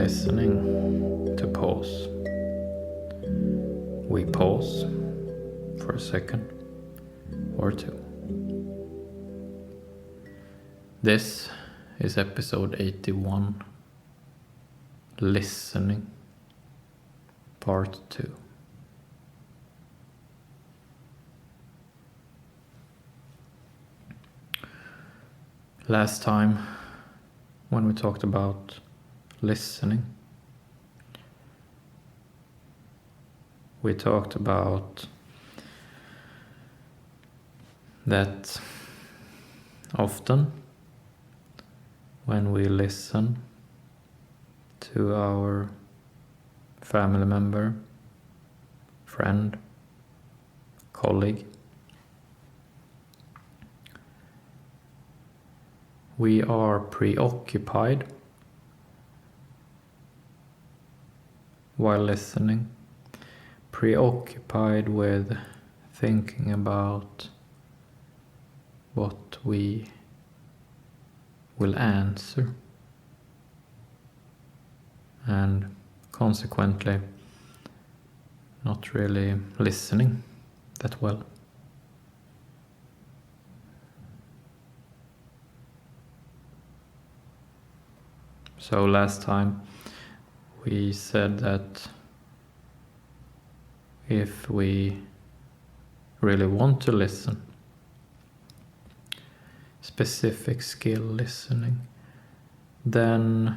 listening to pause. We pause for a second or two. This is episode 81, Listening, Part 2. Last time, when we talked about listening, we talked about that often when we listen to our family member, friend, colleague, we are preoccupied while listening, preoccupied with thinking about what we will answer, and consequently not really listening that well. So last time we said that if we really want to listen, specific skill listening, then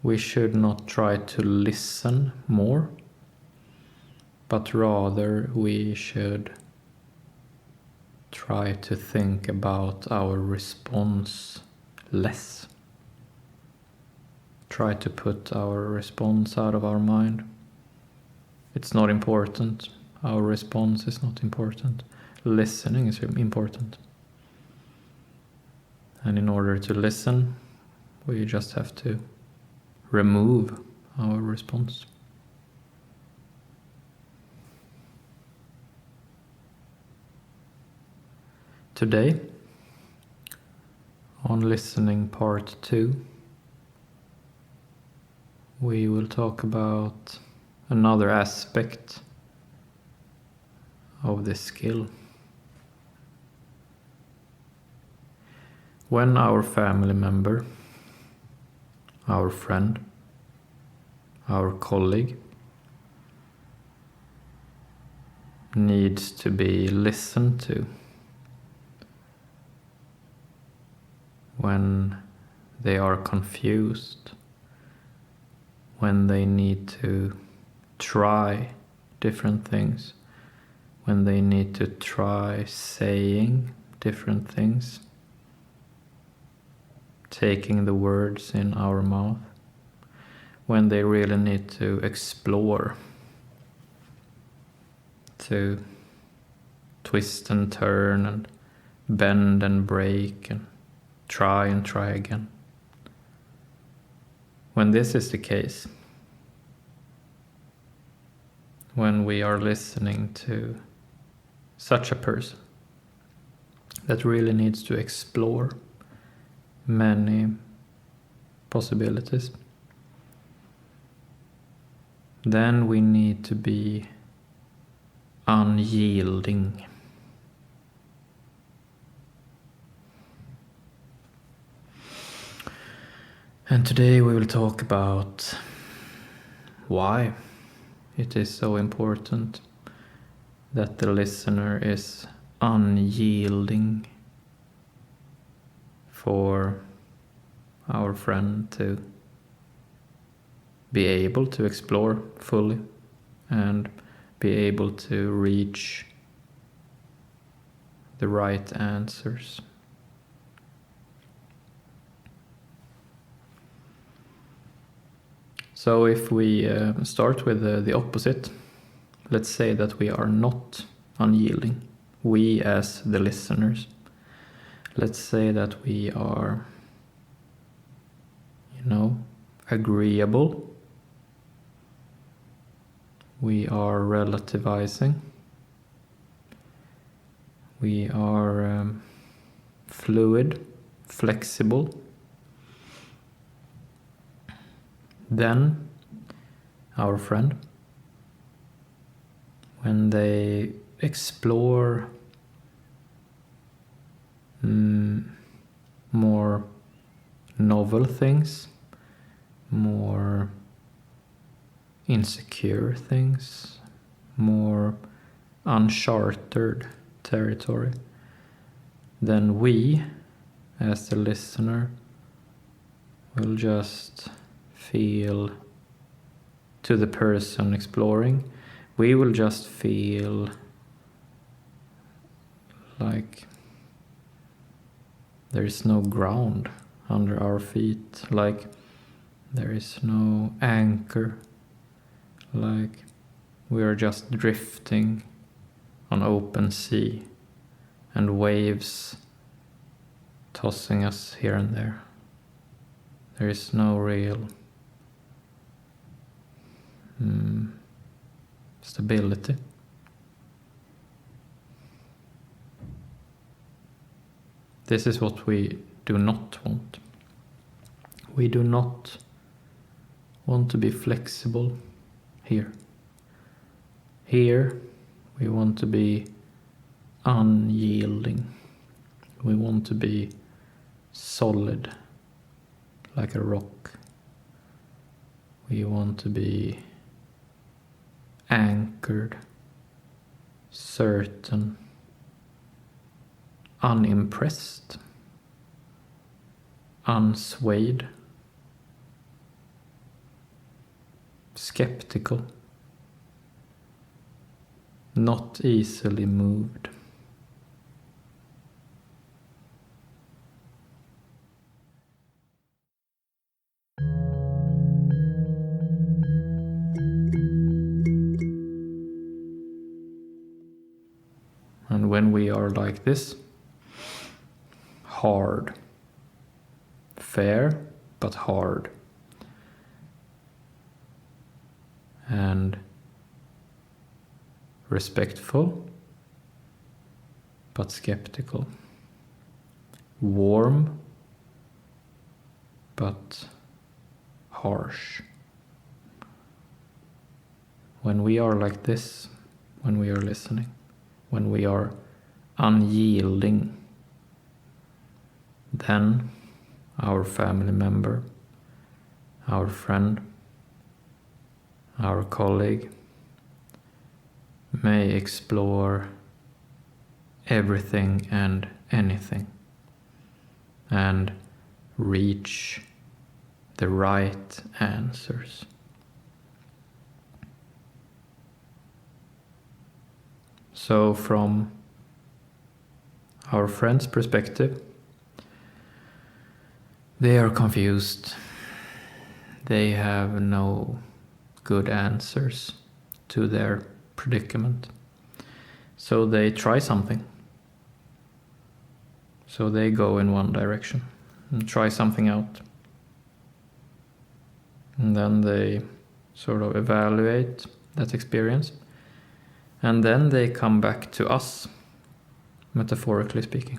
we should not try to listen more, but rather we should try to think about our response less. Try to put our response out of our mind. It's not important. Our response is not important. Listening is important. And in order to listen, we just have to remove our response. Today, on listening part 2, we will talk about another aspect of this skill. When our family member, our friend, our colleague needs to be listened to, when they are confused, when they need to try different things, when they need to try saying different things, taking the words in our mouth, when they really need to explore, to twist and turn and bend and break and try again. When this is the case, when we are listening to such a person that really needs to explore many possibilities, then we need to be unyielding. And today we will talk about why it is so important that the listener is unyielding for our friend to be able to explore fully and be able to reach the right answers. So if we start with the opposite, let's say that we are not unyielding, we as the listeners. Let's say that we are, agreeable. We are relativizing. We are fluid, flexible. Then our friend, when they explore more novel things, more insecure things, more uncharted territory, then we, as the listener, will just feel, to the person exploring, we will just feel like there is no ground under our feet, like there is no anchor, like we are just drifting on open sea and waves tossing us here and there. There is no real stability. This is what we do not want. We do not want to be flexible here. Here we want to be unyielding. We want to be solid, like a rock. We want to be anchored, certain, unimpressed, unswayed, skeptical, not easily moved. And when we are like this, hard, fair but hard, and respectful but skeptical, warm but harsh. When we are like this, when we are listening, when we are unyielding, then our family member, our friend, our colleague may explore everything and anything and reach the right answers. So from our friend's perspective, they are confused. They have no good answers to their predicament. So they try something. So they go in one direction and try something out. And then they sort of evaluate that experience. And then they come back to us, metaphorically speaking.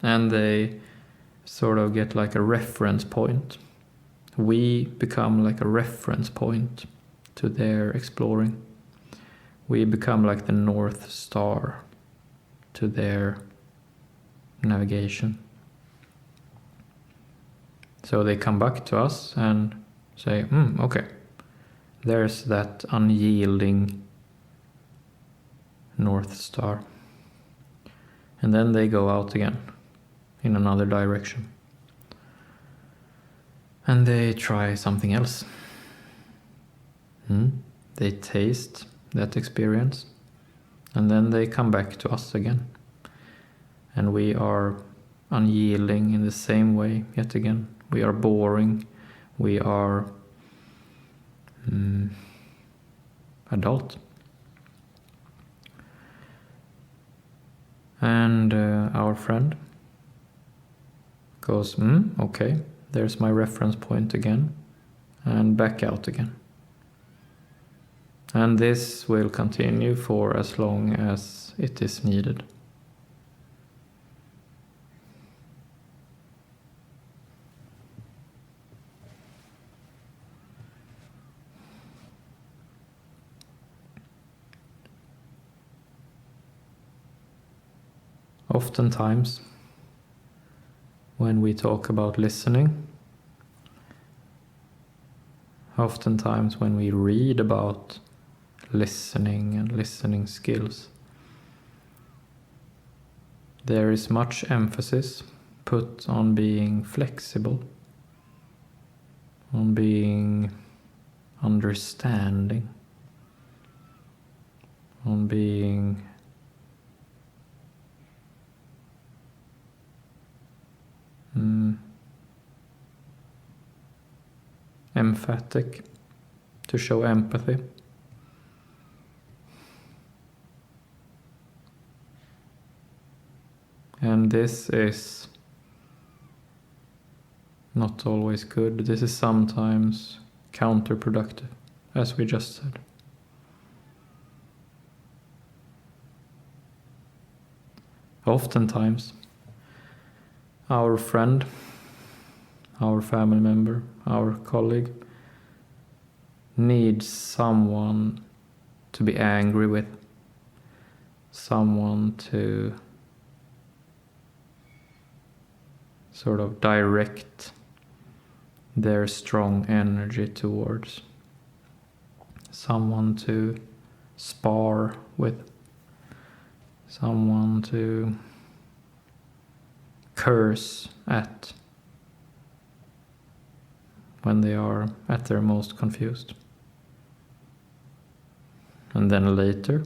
And they sort of get like a reference point. We become like a reference point to their exploring. We become like the North Star to their navigation. So they come back to us and say, okay, there's that unyielding North Star. And then they go out again in another direction. And they try something else. They taste that experience. And then they come back to us again. And we are unyielding in the same way yet again. We are boring. We are adult. And our friend goes, okay, there's my reference point again, and back out again. And this will continue for as long as it is needed. Oftentimes, when we talk about listening, oftentimes when we read about listening and listening skills, there is much emphasis put on being flexible, on being understanding, on being emphatic, to show empathy. And this is not always good. This is sometimes counterproductive, as we just said. Oftentimes, our friend, our family member, our colleague needs someone to be angry with, someone to sort of direct their strong energy towards, someone to spar with, someone to curse at when they are at their most confused. And then later,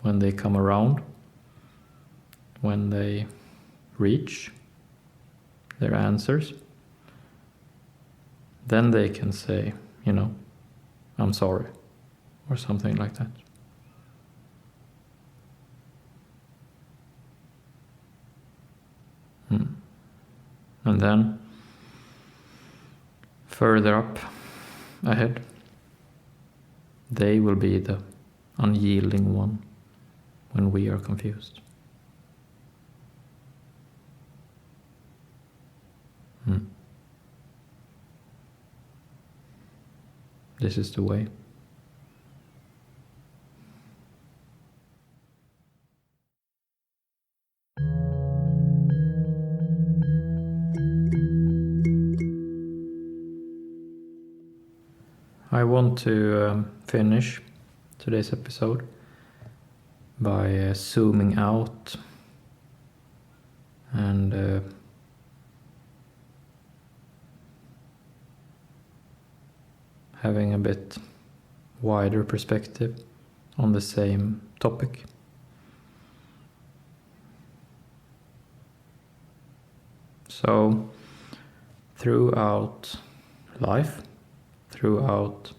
when they come around, when they reach their answers, then they can say, I'm sorry, or something like that. And then, further up ahead, they will be the unyielding one when we are confused. This is the way. I want to finish today's episode by zooming out and having a bit wider perspective on the same topic. So, throughout life, throughout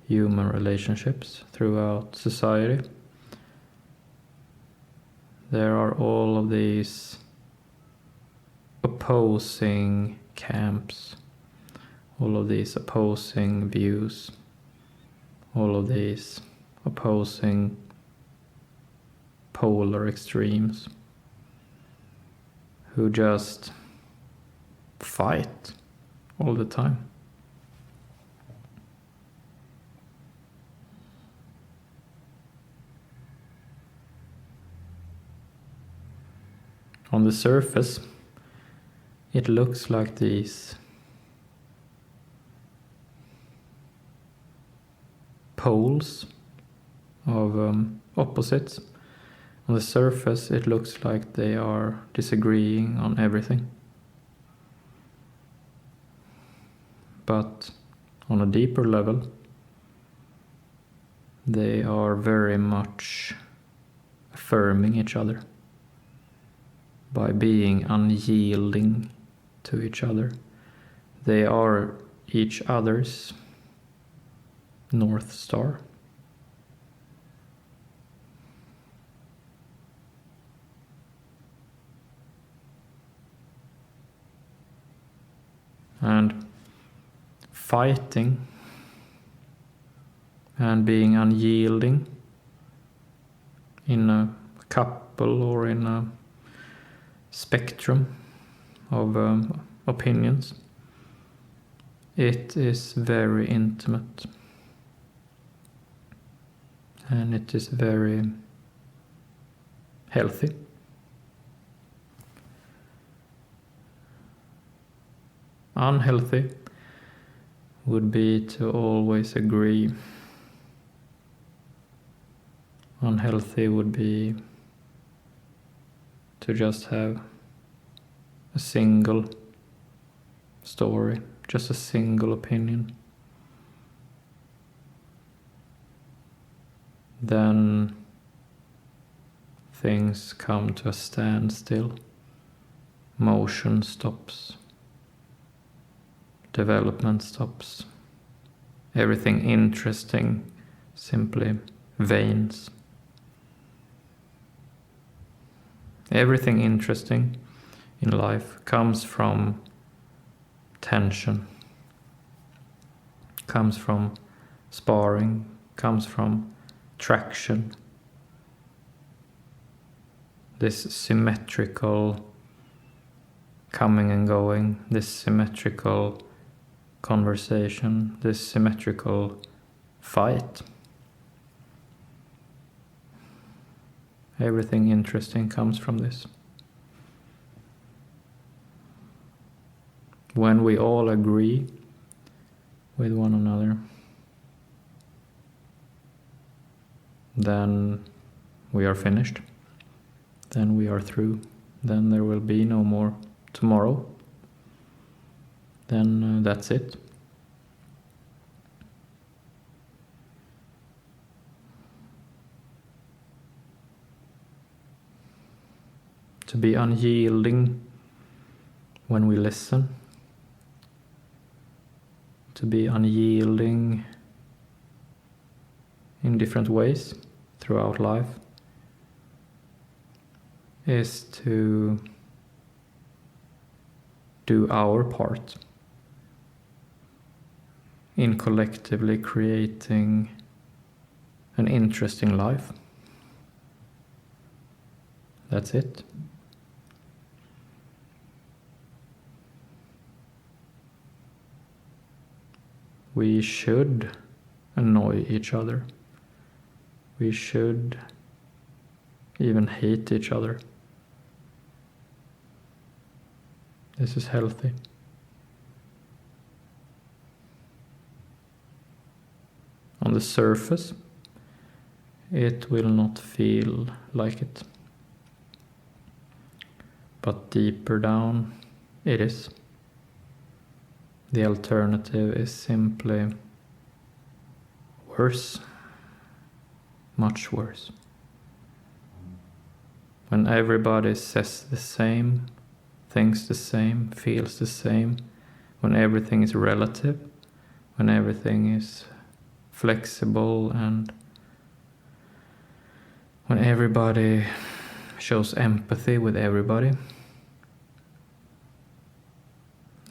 human relationships, throughout society, there are all of these opposing camps, all of these opposing views, all of these opposing polar extremes who just fight all the time. On the surface, it looks like these poles of opposites. On the surface, it looks like they are disagreeing on everything. But on a deeper level, they are very much affirming each other by being unyielding to each other. They are each other's North Star. And fighting and being unyielding in a couple or in a spectrum of opinions, it is very intimate and it is very healthy. Unhealthy would be to always agree. Unhealthy would be to just have a single story, just a single opinion. Then things come to a standstill. Motion stops. Development stops. Everything interesting simply wanes. Everything interesting in life comes from tension, comes from sparring, comes from traction. This symmetrical coming and going, this symmetrical conversation, this symmetrical fight. Everything interesting comes from this. When we all agree with one another, then we are finished. Then we are through. Then there will be no more tomorrow. Then that's it. To be unyielding when we listen. To be unyielding in different ways throughout life is to do our part in collectively creating an interesting life. That's it. We should annoy each other. We should even hate each other. This is healthy. On the surface, it will not feel like it. But deeper down, it is. The alternative is simply worse, much worse. When everybody says the same, thinks the same, feels the same, when everything is relative, when everything is flexible, and when everybody shows empathy with everybody,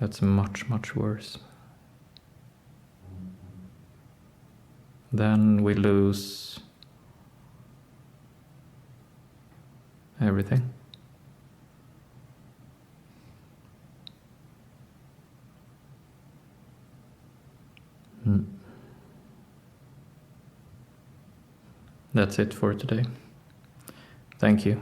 that's much, much worse. Then we lose everything. That's it for today. Thank you.